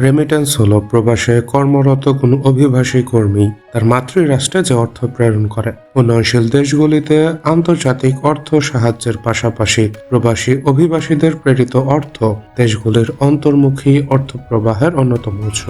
Remittance হল প্রবাসে কর্মরত কোনো অভিবাসী কর্মী তার মাতৃরাষ্ট্রে যে অর্থ প্রেরণ করে। উন্নয়নশীল দেশগুলিতে আন্তর্জাতিক অর্থ সাহায্যের পাশাপাশি প্রবাসী অভিবাসীদের প্রেরিত অর্থ দেশগুলির অন্তর্মুখী অর্থ প্রবাহের অন্যতম উৎস।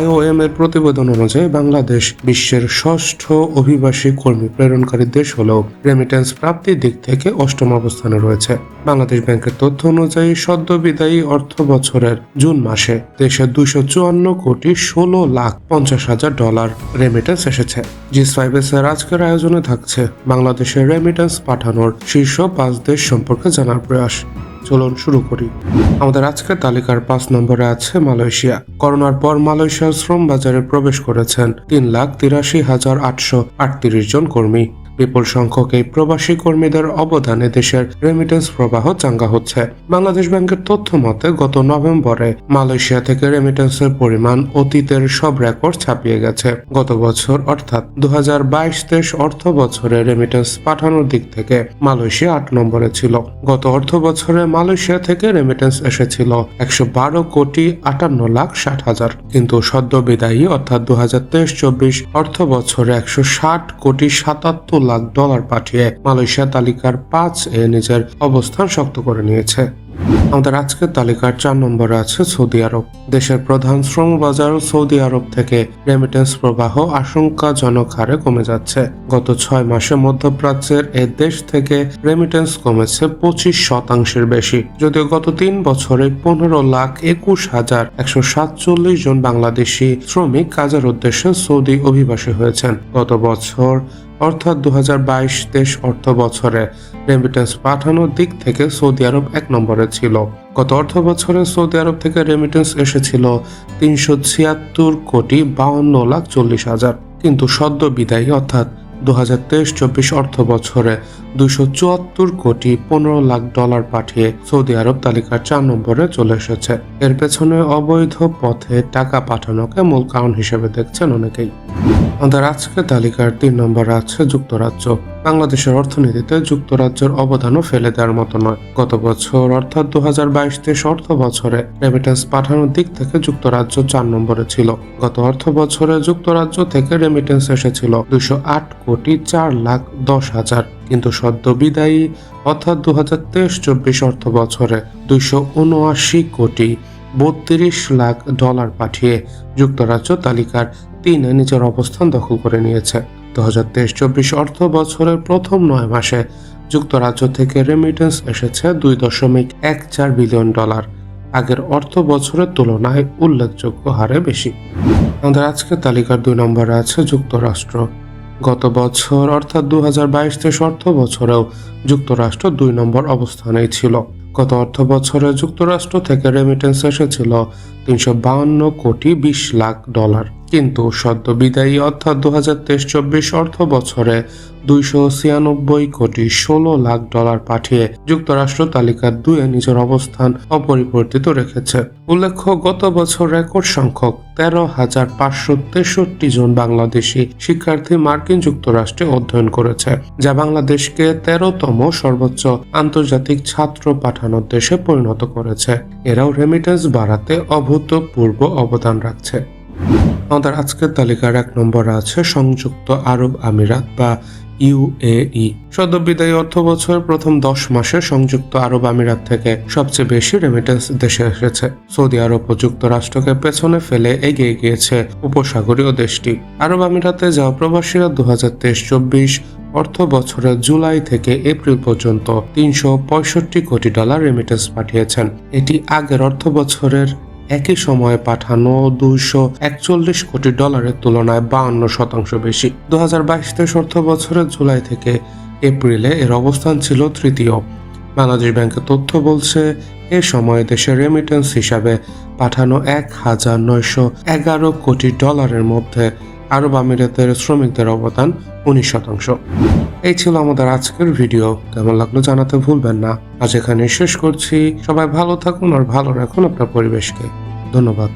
IOM এর প্রতিবেদন অনুযায়ী বাংলাদেশ বিশ্বের ষষ্ঠ অভিবাসী কর্মী প্রেরণকারী দেশ হলেও রেমিটেন্স প্রাপ্তির দিক থেকে অষ্টম অবস্থানে রয়েছে। বাংলাদেশ ব্যাংকের তথ্য অনুযায়ী সদ্য বিদায়ী অর্থ বছরের জুন মাসে দেশে 254,16,50,000 ডলার রেমিটেন্স এসেছে। জি5 এর আজকের আয়োজনে থাকছে বাংলাদেশের রেমিটেন্স পাঠানোর শীর্ষ 5 দেশ সম্পর্কে জানার প্রয়াস। চলুন শুরু করি। আমাদের আজকের তালিকার 5 নম্বরে আছে মালয়েশিয়া। করোনার পর মালয়েশিয়ার শ্রম বাজারে প্রবেশ করেছেন 3,83,838 জন কর্মী। বিপুল সংখ্যক এই প্রবাসী কর্মীদের অবদানে দেশের রেমিটেন্স প্রবাহ চাঙ্গা হচ্ছে। বাংলাদেশ ব্যাংকের তথ্য মতে গত নভেম্বরে মালয়েশিয়া থেকে রেমিটেন্সের পরিমাণ অতীতের সব রেকর্ড ছাপিয়ে গেছে। গত বছর অর্থাৎ 2022-23 অর্থ বছরে রেমিটেন্স পাঠানোর দিক থেকে মালয়েশিয়া 8 নম্বরে ছিল। গত অর্থ বছরে মালয়েশিয়া থেকে রেমিটেন্স এসেছিল 112,58,60,000, কিন্তু সদ্য বিদায়ী অর্থাৎ 2023-24 অর্থ বছরে 160,77,00,000 ডলার পাঠিয়ে মালয়েশিয়া তালিকার 5-এ নিজের অবস্থান শক্ত করে নিয়েছে। আমাদের আজকের তালিকার 4 নম্বরে আছে সৌদি আরব। দেশের প্রধান শ্রম বাজার সৌদি আরব থেকে রেমিটেন্স প্রবাহ আশঙ্কাজনক হারে কমে যাচ্ছে। গত 6 মাসে মধ্যপ্রাচ্যের এ দেশ থেকে রেমিটেন্স কমেছে 25% বেশি। যদিও গত 3 বছরে 15,21,147 জন বাংলাদেশি শ্রমিক কাজের উদ্দেশ্যে সৌদি অভিবাসী হয়েছেন। গত বছর অর্থাৎ 2022-23 অর্থ বছরে রেমিটেন্স পাঠানোর দিক থেকে সৌদি আরব 1 নম্বরে ছিল। গত অর্থ বছরে সৌদি আরব থেকে রেমিটেন্স এসেছিল 376,52,40,000, কিন্তু সদ্য বিদায়ী অর্থাৎ 2023-24 অর্থ বছরে 274,15,00,000 ডলার পাঠিয়ে সৌদি আরব তালিকার 4 নম্বরে চলে এসেছে। এর পেছনে অবৈধ পথে টাকা পাঠানোকে মূল কারণ হিসেবে দেখছেন অনেকেই। আমাদের আজকের তালিকার 3 নম্বরে আছে যুক্তরাজ্য। বাংলাদেশের অর্থনীতিতে যুক্তরাজ্যের অবদানও ফেলে দেওয়ার মতো নয়। গত বছর অর্থাৎ 2022-23 অর্থ বছরে রেমিটেন্স পাঠানোর দিক থেকে যুক্তরাজ্য 4 নম্বরে ছিল। গত অর্থ বছরে যুক্তরাজ্য থেকে রেমিটেন্স এসেছিল 208,04,10,000, কিন্তু সদ্য বিদায়ী অর্থাৎ 2023-24 অর্থ বছরে 279,32,00,000 ডলার পাঠিয়ে যুক্তরাজ্য তালিকার 3-এ নিজের অবস্থান দখল করে নিয়েছে। 2023-24 অর্থ বছরের প্রথম 9 মাসে যুক্তরাজ্য থেকে রেমিটেন্স এসেছে 2.14 বিলিয়ন ডলার, আগের অর্থ বছরের তুলনায় উল্লেখযোগ্য হারে বেশি। আমাদের আজকের তালিকার 2 নম্বরে আছে যুক্তরাষ্ট্র। গত বছর অর্থাৎ 2022-23 অর্থ বছরেও যুক্তরাষ্ট্র 2 নম্বর অবস্থানেই ছিল। গত অর্থ বছরে যুক্তরাষ্ট্র থেকে রেমিটেন্স এসেছিল 352,20,00,000 ডলার, কিন্তু সদ্য বিদায়ী অর্থাৎ 2023-24 অর্থ বছরে 296,16,00,000 ডলার পাঠিয়ে যুক্তরাষ্ট্র তালিকার 2-এ নিজের অবস্থান অপরিবর্তিত রেখেছে। উল্লেখ্য, গত বছর রেকর্ড সংখ্যক 13,563 জন বাংলাদেশি শিক্ষার্থী মার্কিন যুক্তরাষ্ট্রে অধ্যয়ন করেছে, যা বাংলাদেশকে 13তম সর্বোচ্চ আন্তর্জাতিক ছাত্র পাঠানোর দেশে পরিণত করেছে। এরাও রেমিটেন্স বাড়াতে অভূতপূর্ব অবদান রাখছে। আমাদের আজকের তালিকার 1 নম্বরে আছে সংযুক্ত আরব আমিরাত বা UAE। সদ্য বিদায়ী অর্থ বছরের প্রথম 10 মাসে সংযুক্ত আরব আমিরাত থেকে সবচেয়ে বেশি রেমিটেন্স দেশে এসেছে। সৌদি আরব ও যুক্তরাষ্ট্রকে পেছনে ফেলে এগিয়ে গিয়েছে উপসাগরীয় দেশটি। আরব আমিরাতে যাওয়া প্রবাসীরা 2023-24 অর্থ বছরের জুলাই থেকে এপ্রিল পর্যন্ত 365 কোটি ডলার রেমিটেন্স পাঠিয়েছেন। এটি আগের অর্থ বছরের একই সময়ে পাঠানো 241 কোটি ডলারের তুলনায় 52% বেশি। 2022-23 অর্থ বছরের জুলাই থেকে এপ্রিলে এর অবস্থান ছিল তৃতীয়। বাংলাদেশ ব্যাংকের তথ্য বলছে এ সময় দেশের রেমিটেন্স হিসাবে পাঠানো 1,911 কোটি ডলারের মধ্যে আরব আমিরাতের শ্রমিকদের অবদান 19%। এই ছিল আমাদের আজকের ভিডিও। কেমন লাগলো জানাতে ভুলবেন না। আজ এখানে শেষ করছি। সবাই ভালো থাকুন আর ভালো রাখুন আপনার পরিবেশকে। ধন্যবাদ।